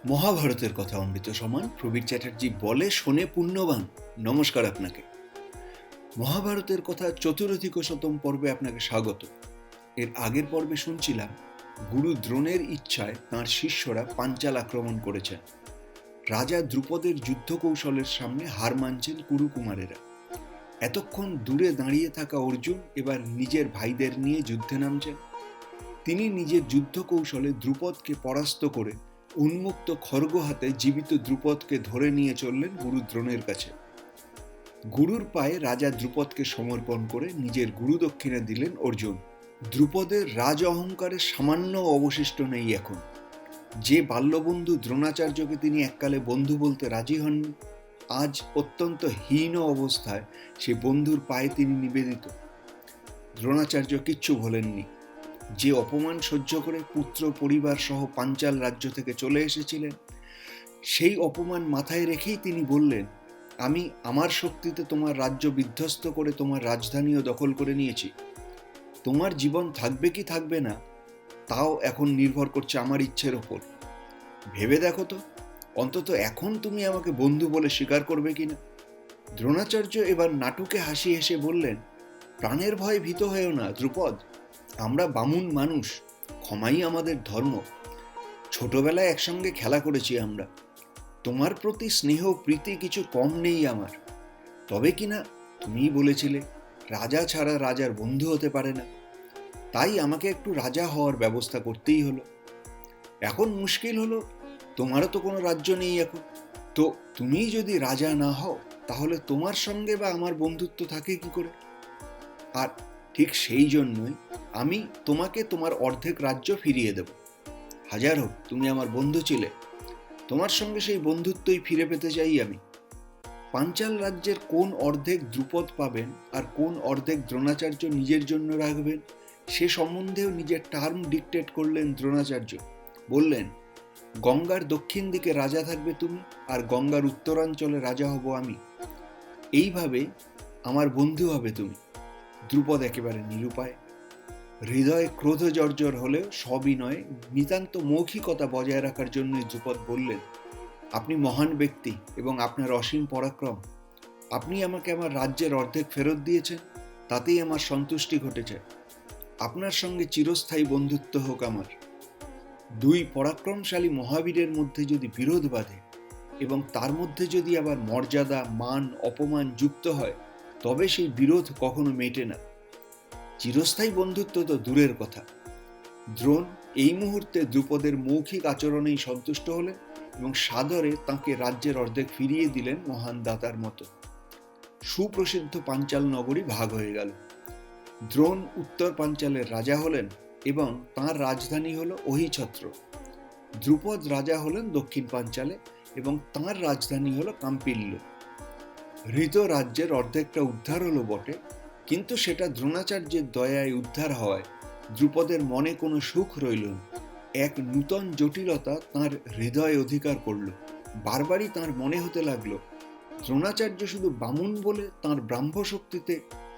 মহাভারতের কথা অমৃত সমান প্রবীর চ্যাটার্জি বলে শোনে পুণ্যবান। নমস্কার আপনাকে। মহাভারতের কথা চতুরধিক শতম পর্বে আপনাকে স্বাগত। এর আগের পর্বে শুনছিলাম গুরু দ্রোণের ইচ্ছায় তাঁর শিষ্যরা পাঞ্চাল আক্রমণ করেছেন। রাজা দ্রুপদের যুদ্ধ কৌশলের সামনে হার মানছেন কুরুকুমারেরা। এতক্ষণ দূরে দাঁড়িয়ে থাকা অর্জুন এবার নিজের ভাইদের নিয়ে যুদ্ধে নামছেন। তিনি নিজের যুদ্ধ কৌশলে দ্রুপদকে পরাস্ত করে উন্মুক্ত খড়গ হাতে জীবিত দ্রুপদকে ধরে নিয়ে চললেন গুরু দ্রোণের কাছে। গুরুর পায়ে রাজা দ্রুপদকে সমর্পণ করে নিজের গুরু দক্ষিণা দিলেন অর্জুন। দ্রুপদের রাজ অহংকারের সামান্য অবশিষ্ট নেই এখন। যে বাল্যবন্ধু দ্রোণাচার্যকে তিনি এককালে বন্ধু বলতে রাজি হননি, আজ অত্যন্ত হীন অবস্থায় সে বন্ধুর পায়ে তিনি নিবেদিত। দ্রোণাচার্য কিচ্ছু ভোলেননি। যে অপমান সহ্য করে পুত্র পরিবার সহ পাঞ্চাল রাজ্য থেকে চলে এসেছিলেন, সেই অপমান মাথায় রেখেই তিনি বললেন, আমি আমার শক্তিতে তোমার রাজ্য বিধ্বস্ত করে তোমার রাজধানীও দখল করে নিয়েছি। তোমার জীবন থাকবে কি থাকবে না তাও এখন নির্ভর করছে আমার ইচ্ছের ওপর। ভেবে দেখো তো, অন্তত এখন তুমি আমাকে বন্ধু বলে স্বীকার করবে কিনা। দ্রোণাচার্য এবার নাটুকে হাসি হেসে বললেন, প্রাণের ভয়ে ভীত হয়েও না দ্রুপদ। আমরা বামুন মানুষ, ক্ষমাই আমাদের ধর্ম। ছোটবেলায় একসঙ্গে খেলা করেছি আমরা। তোমার প্রতি স্নেহ প্রীতি কিছু কম নেই আমার। তবে কিনা তুমিই বলেছিলে রাজা ছাড়া রাজার বন্ধু হতে পারে না, তাই আমাকে একটু রাজা হওয়ার ব্যবস্থা করতেই হলো। এখন মুশকিল হলো, তোমারও তো কোনো রাজ্য নেই এখন। তো তুমিই যদি রাজা না হও, তাহলে তোমার সঙ্গে বা আমার বন্ধুত্ব থাকে কি করে? আর ঠিক সেই জন্যই আমি তোমাকে তোমার অর্ধেক রাজ্য ফিরিয়ে দেব। হাজার হোক তুমি আমার বন্ধু ছিলে, তোমার সঙ্গে সেই বন্ধুত্বই ফিরে পেতে চাই আমি। পাঞ্চাল রাজ্যের কোন অর্ধেক দ্রুপদ পাবেন আর কোন অর্ধেক দ্রোণাচার্য নিজের জন্য রাখবেন, সে সম্বন্ধেও নিজের টার্ম ডিকটেট করলেন দ্রোণাচার্য। বললেন, গঙ্গার দক্ষিণ দিকে রাজা থাকবে তুমি, আর গঙ্গার উত্তরাঞ্চলে রাজা হব আমি। এইভাবে আমার বন্ধু হবে তুমি। দ্রুপদ একেবারে নিরুপায়। হৃদয়ে ক্রোধ জর্জর হলেও সবিনয়ে নিতান্ত মৌখিকতা বজায় রাখার জন্যই দ্রুপদ বললেন, আপনি মহান ব্যক্তি এবং আপনার অসীম পরাক্রম। আপনি আমাকে আমার রাজ্যের অর্ধেক ফেরত দিয়েছেন, তাতেই আমার সন্তুষ্টি ঘটেছে। আপনার সঙ্গে চিরস্থায়ী বন্ধুত্ব হোক আমার। দুই পরাক্রমশালী মহাবীরের মধ্যে যদি বিরোধ বাধে এবং তার মধ্যে যদি আবার মর্যাদা মান অপমান যুক্ত হয়, তবে সেই বিরোধ কখনো মেটে না। চিরস্থায়ী বন্ধুত্ব তো দূরের কথা। দ্রোণ এই মুহূর্তে দ্রুপদের মৌখিক আচরণেই সন্তুষ্ট হলেন এবং সাদরে তাঁকে রাজ্যের অর্ধেক ফিরিয়ে দিলেন মহান দাতার মতো। সুপ্রসিদ্ধ পাঞ্চাল নগরী ভাগ হয়ে গেল। দ্রোণ উত্তর পাঞ্চালের রাজা হলেন এবং তাঁর রাজধানী হল অহিছত্র। দ্রুপদ রাজা হলেন দক্ষিণ পাঞ্চালে এবং তাঁর রাজধানী হল কাম্পিল্য। হৃত রাজ্যের অর্ধেকটা উদ্ধার হলো বটে, কিন্তু সেটা দ্রোণাচার্যের দয়ায় উদ্ধার হওয়ায় দ্রুপদের মনে কোনো সুখ রইল না। এক নূতন জটিলতা তাঁর হৃদয় অধিকার করল। বারবারই তাঁর মনে হতে লাগলো, দ্রোণাচার্য শুধু বামুন বলে তাঁর ব্রাহ্ম শক্তিতে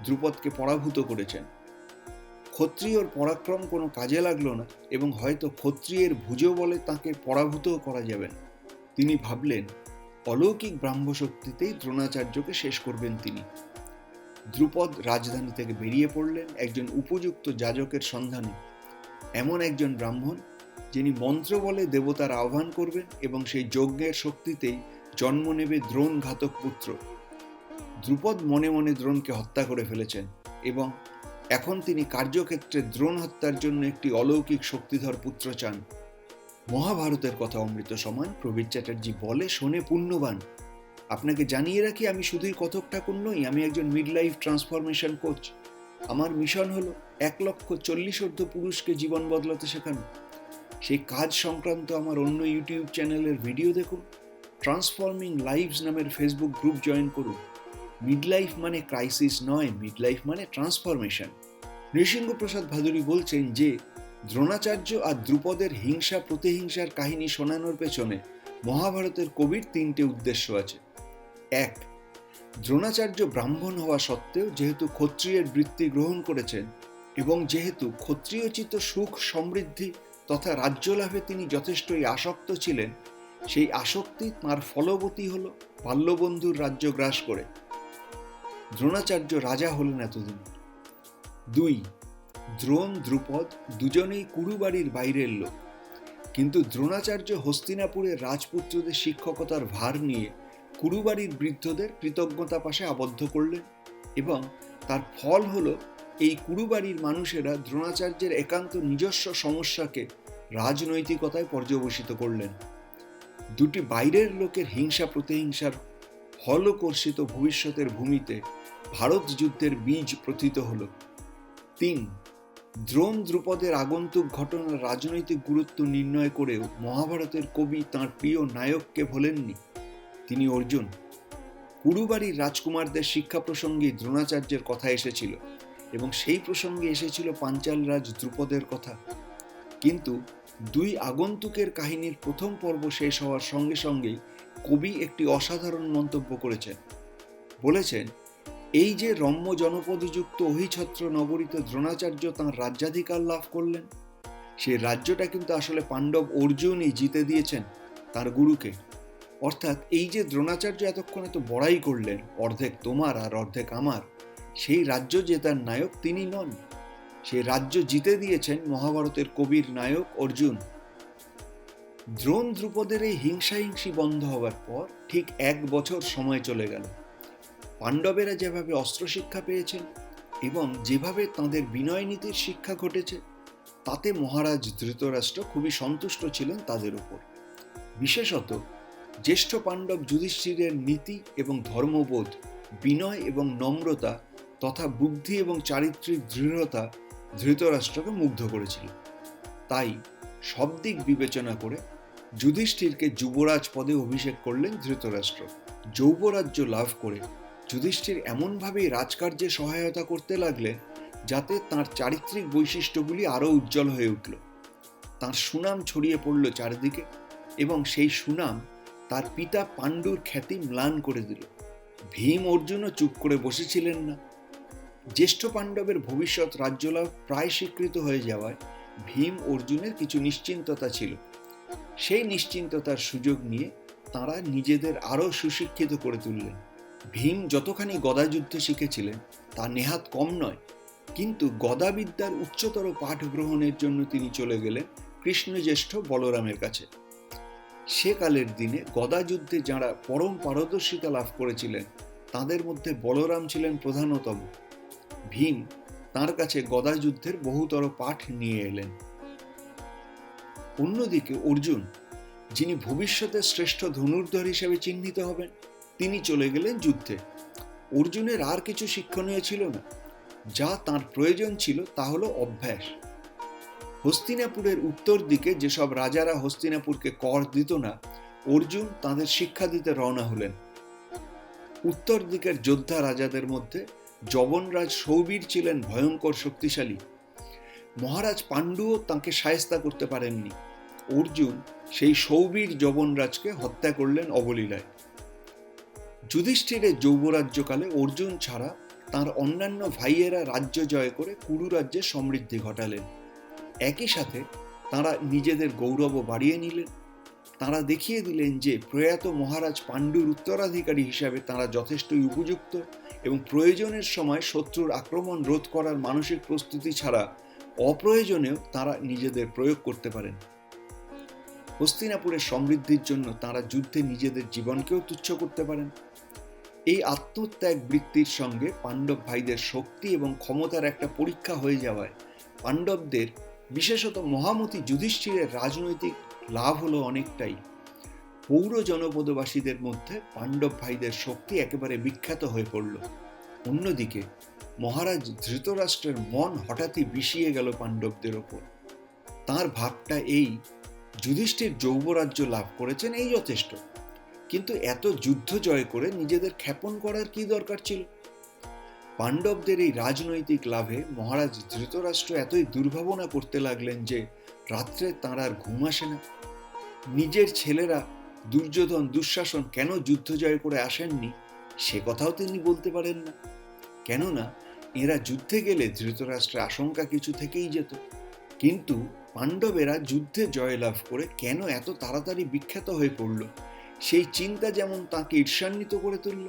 দ্রুপদকে পরাভূত করেছেন। ক্ষত্রিয়র পরাক্রম কোনো কাজে লাগলো না এবং হয়তো ক্ষত্রিয়ের ভুজো বলে তাঁকে পরাভূতও করা যাবে না। তিনি ভাবলেন, অলৌকিক ব্রাহ্ম শক্তিতেই দ্রোণাচার্যকে শেষ করবেন তিনি। দ্রুপদ রাজধানী থেকে বেরিয়ে পড়লেন একজন উপযুক্ত যাজকের সন্ধানে। এমন একজন ব্রাহ্মণ যিনি মন্ত্র বলে দেবতার আহ্বান করবেন এবং সেই যজ্ঞের শক্তিতেই জন্ম নেবে দ্রোণ ঘাতক পুত্র। দ্রুপদ মনে মনে দ্রোণকে হত্যা করে ফেলেছেন এবং এখন তিনি কার্যক্ষেত্রে দ্রোণ হত্যার জন্য একটি অলৌকিক শক্তিধর পুত্র চান। মহাভারতের কথা অমৃত সমান প্রবীর চ্যাটার্জি বলে শোনে পুণ্যবান। আপনাকে জানিয়ে রাখি, আমি শুধুই কথক ঠাকুর নই, আমি একজন মিড লাইফ ট্রান্সফরমেশন কোচ। আমার মিশন হলো 1,40,000 পুরুষকে জীবন বদলাতে শেখানো। সেই কাজ সংক্রান্ত আমার অন্য ইউটিউব চ্যানেলের ভিডিও দেখুন। ট্রান্সফর্মিং লাইভস নামের ফেসবুক গ্রুপ জয়েন করুন। মিড লাইফ মানে ক্রাইসিস নয়, মিড লাইফ মানে ট্রান্সফরমেশন। নৃসিংহপ্রসাদ ভাদুরী বলছেন যে দ্রোণাচার্য আর দ্রুপদের হিংসা প্রতিহিংসার কাহিনী শোনানোর পেছনে মহাভারতের কবির 3টে উদ্দেশ্য আছে। 1. দ্রোণাচার্য ব্রাহ্মণ হওয়া সত্ত্বেও যেহেতু ক্ষত্রিয়ের বৃত্তি গ্রহণ করেছেন এবং যেহেতু ক্ষত্রিয়োচিত সুখ সমৃদ্ধি তথা রাজ্য লাভে তিনি যথেষ্টই আসক্ত ছিলেন, সেই আসক্তি তাঁর ফলবতী হল বাল্যবন্ধুর রাজ্য গ্রাস করে। দ্রোণাচার্য রাজা হলেন এতদিন। 2. দ্রোণ দ্রুপদ দুজনেই কুরুবাড়ির বাইরের লোক, কিন্তু দ্রোণাচার্য হস্তিনাপুরের রাজপুত্রদের শিক্ষকতার ভার নিয়ে কুরুবাড়ির বৃদ্ধদের কৃতজ্ঞতা পাশে আবদ্ধ করলেন, এবং তার ফল হলো এই কুরুবাড়ির মানুষেরা দ্রোণাচার্যের একান্ত নিজস্ব সমস্যাকে রাজনৈতিকতায় পর্যবসিত করলেন। দুটি বাইরের লোকের হিংসা প্রতিহিংসার ফলকর্ষিত ভবিষ্যতের ভূমিতে ভারত যুদ্ধের বীজ প্রথিত হল। 3. দ্রোণ দ্রুপদের আগন্তুক ঘটনার রাজনৈতিক গুরুত্ব নির্ণয় করেও মহাভারতের কবি তাঁর প্রিয় নায়ককে ভোলেননি, তিনি অর্জুন। কুরুবাড়ির রাজকুমারদের শিক্ষা প্রসঙ্গে দ্রোণাচার্যের কথা এসেছিল, এবং সেই প্রসঙ্গে এসেছিল পাঞ্চাল রাজ দ্রুপদের কথা। কিন্তু 2 আগন্তুকের কাহিনীর প্রথম পর্ব শেষ হওয়ার সঙ্গে সঙ্গেই কবি একটি অসাধারণ মন্তব্য করেছেন। বলেছেন, এই যে রম্য জনপদযুক্ত অহিছত্র নগরীতে দ্রোণাচার্য তাঁর রাজ্যাধিকার লাভ করলেন, সেই রাজ্যটা কিন্তু আসলে পাণ্ডব অর্জুনই জিতে দিয়েছেন তার গুরুকে। অর্থাৎ এই যে দ্রোণাচার্য এতক্ষণ এত বড়াই করলেন, অর্ধেক তোমার আর অর্ধেক আমার, সেই রাজ্য জেতার নায়ক তিনি নন, সেই রাজ্য জিতে দিয়েছেন মহাভারতের কবির নায়ক অর্জুন। দ্রোণ দ্রুপদের এই হিংসাহিংসি বন্ধ হওয়ার পর ঠিক 1 বছর সময় চলে গেল। পাণ্ডবেরা যেভাবে অস্ত্র শিক্ষা পেয়েছেন এবং যেভাবে তাঁদের বিনয় নীতির শিক্ষা ঘটেছে, তাতে মহারাজ ধৃতরাষ্ট্র খুবই সন্তুষ্ট ছিলেন তাদের উপর। বিশেষত জ্যেষ্ঠ পাণ্ডব যুধিষ্ঠিরের নীতি এবং ধর্মবোধ, বিনয় এবং নম্রতা তথা বুদ্ধি এবং চারিত্রিক দৃঢ়তা ধৃতরাষ্ট্রকে মুগ্ধ করেছিল। তাই সব দিক বিবেচনা করে যুধিষ্ঠিরকে যুবরাজ পদে অভিষেক করলেন ধৃতরাষ্ট্র। যৌবরাজ্য লাভ করে যুধিষ্ঠির এমনভাবেই রাজকার্যে সহায়তা করতে লাগলেন যাতে তাঁর চারিত্রিক বৈশিষ্ট্যগুলি আরও উজ্জ্বল হয়ে উঠল। তাঁর সুনাম ছড়িয়ে পড়ল চারিদিকে, এবং সেই সুনাম তার পিতা পাণ্ডুর খ্যাতি ম্লান করে দিল। ভীম অর্জুনও চুপ করে বসেছিলেন না। জ্যেষ্ঠ পাণ্ডবের ভবিষ্যৎ রাজ্যলাভ প্রায় স্বীকৃত হয়ে যাওয়ায় ভীম অর্জুনের কিছু নিশ্চিন্ততা ছিল। সেই নিশ্চিন্ততার সুযোগ নিয়ে তাঁরা নিজেদের আরও সুশিক্ষিত করে তুললেন। ভীম যতখানি গদাযুদ্ধ শিখেছিলেন তা নেহাত কম নয়, কিন্তু গদাবিদ্যার উচ্চতর পাঠ গ্রহণের জন্য তিনি চলে গেলেন কৃষ্ণজ্যেষ্ঠ বলরামের কাছে। সেকালের দিনে গদাযুদ্ধে যাঁরা পরম পারদর্শিতা লাভ করেছিলেন তাদের মধ্যে বলরাম ছিলেন প্রধানতম। ভীম তাঁর কাছে গদাযুদ্ধের বহুতর পাঠ নিয়ে এলেন। অন্যদিকে অর্জুন, যিনি ভবিষ্যতের শ্রেষ্ঠ ধনুর্ধর হিসেবে চিহ্নিত হবেন, তিনি চলে গেলেন যুদ্ধে। অর্জুনের আর কিছু শিক্ষণীয় ছিল না, যা তাঁর প্রয়োজন ছিল তা হলো অভ্যাস। হস্তিনাপুরের উত্তর দিকে যেসব রাজারা হস্তিনাপুরকে কর দিত না, অর্জুন তাদের শিক্ষা দিতে রওনা হলেন। উত্তর দিকের যোদ্ধা রাজাদের মধ্যে যবনরাজ সৌবীর ছিলেন ভয়ঙ্কর শক্তিশালী। মহারাজ পাণ্ডুও তাঁকে শায়েস্তা করতে পারেননি। অর্জুন সেই সৌবীর যবনরাজকে হত্যা করলেন অবলীলায়। যুধিষ্ঠিরের যৌবরাজ্যকালে অর্জুন ছাড়া তাঁর অন্যান্য ভাইয়েরা রাজ্য জয় করে কুরু রাজ্যের সমৃদ্ধি ঘটালেন। একই সাথে তাঁরা নিজেদের গৌরবও বাড়িয়ে নিলেন। তাঁরা দেখিয়ে দিলেন যে প্রয়াত মহারাজ পাণ্ডুর উত্তরাধিকারী হিসাবে তাঁরা যথেষ্টই উপযুক্ত, এবং প্রয়োজনের সময় শত্রুর আক্রমণ রোধ করার মানসিক প্রস্তুতি ছাড়া অপ্রয়োজনেও তাঁরা নিজেদের প্রয়োগ করতে পারেন। হস্তিনাপুরের সমৃদ্ধির জন্য তাঁরা যুদ্ধে নিজেদের জীবনকেও তুচ্ছ করতে পারেন। এই আত্মত্যাগ বৃত্তির সঙ্গে পাণ্ডব ভাইদের শক্তি এবং ক্ষমতার একটা পরীক্ষা হয়ে যাওয়ায় পাণ্ডবদের, বিশেষত মহামতি যুধিষ্ঠিরের রাজনৈতিক লাভ হলো অনেকটাই। পৌর জনপদবাসীদের মধ্যে পাণ্ডব ভাইদের শক্তি একেবারে বিখ্যাত হয়ে পড়ল। অন্যদিকে মহারাজ ধৃতরাষ্ট্রের মন হঠাৎই বিষিয়ে গেল পাণ্ডবদের ওপর। তাঁর ভাবটা এই, যুধিষ্ঠির যৌবরাজ্য লাভ করেছেন এই যথেষ্ট, কিন্তু এত যুদ্ধ জয় করে নিজেদের ক্ষেপণ করার কি দরকার ছিল? পাণ্ডবদের এই রাজনৈতিক লাভে মহারাজ ধৃতরাষ্ট্র এতই দুর্ভাবনা করতে লাগলেন যে রাত্রে তাঁর আর ঘুম আসে না। নিজের ছেলেরা দুর্যোধন দুঃশাসন কেন যুদ্ধ জয় করে আসেননি সে কথাও তিনি বলতে পারেন না, কেননা এরা যুদ্ধে গেলে ধৃতরাষ্ট্রের আশঙ্কা কিছু থেকেই যেত। কিন্তু পাণ্ডবেরা যুদ্ধে জয়লাভ করে কেন এত তাড়াতাড়ি বিখ্যাত হয়ে পড়ল, সেই চিন্তা যেমন তাকে ঈর্ষান্বিত করে তুলল,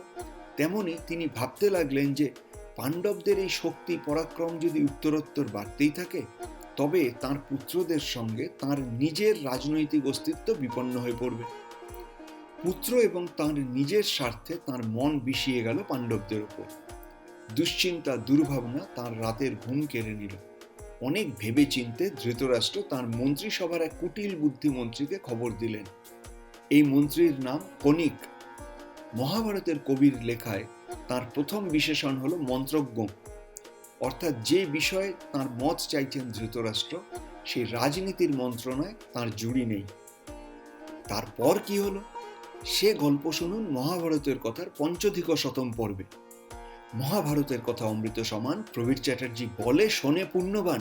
তেমনি তিনি ভাবতে লাগলেন যে পাণ্ডবদের এই শক্তি পরাক্রম যদি উত্তরোত্তর বাড়তেই থাকে, তবে তাঁর পুত্রদের সঙ্গে তাঁর নিজের রাজনৈতিক অস্তিত্ব বিপন্ন হয়ে পড়বে। পুত্র এবং তাঁর নিজের স্বার্থে তাঁর মন বিষিয়ে গেল পাণ্ডবদের উপর। দুশ্চিন্তা দুর্ভাবনা তাঁর রাতের ঘুম কেড়ে নিল। অনেক ভেবে চিনতে ধৃতরাষ্ট্র তাঁর মন্ত্রিসভার এক কুটিল বুদ্ধিমন্ত্রীকে খবর দিলেন। এই মন্ত্রীর নাম কনিক। মহাভারতের কবির লেখায় তার প্রথম বিশেষণ হলো মন্ত্রজ্ঞ, অর্থাৎ যে বিষয়ে তার মত চাইছেন ধৃতরাষ্ট্র সেই রাজনীতির মন্ত্রণায় তার জুড়ি নেই। তারপর কি হলো সে গল্প শুনুন মহাভারতের কথার পঞ্চধিক শতম পর্বে। মহাভারতের কথা অমৃত সমান প্রবীর চ্যাটার্জি বলে শোনে পুণ্যবান।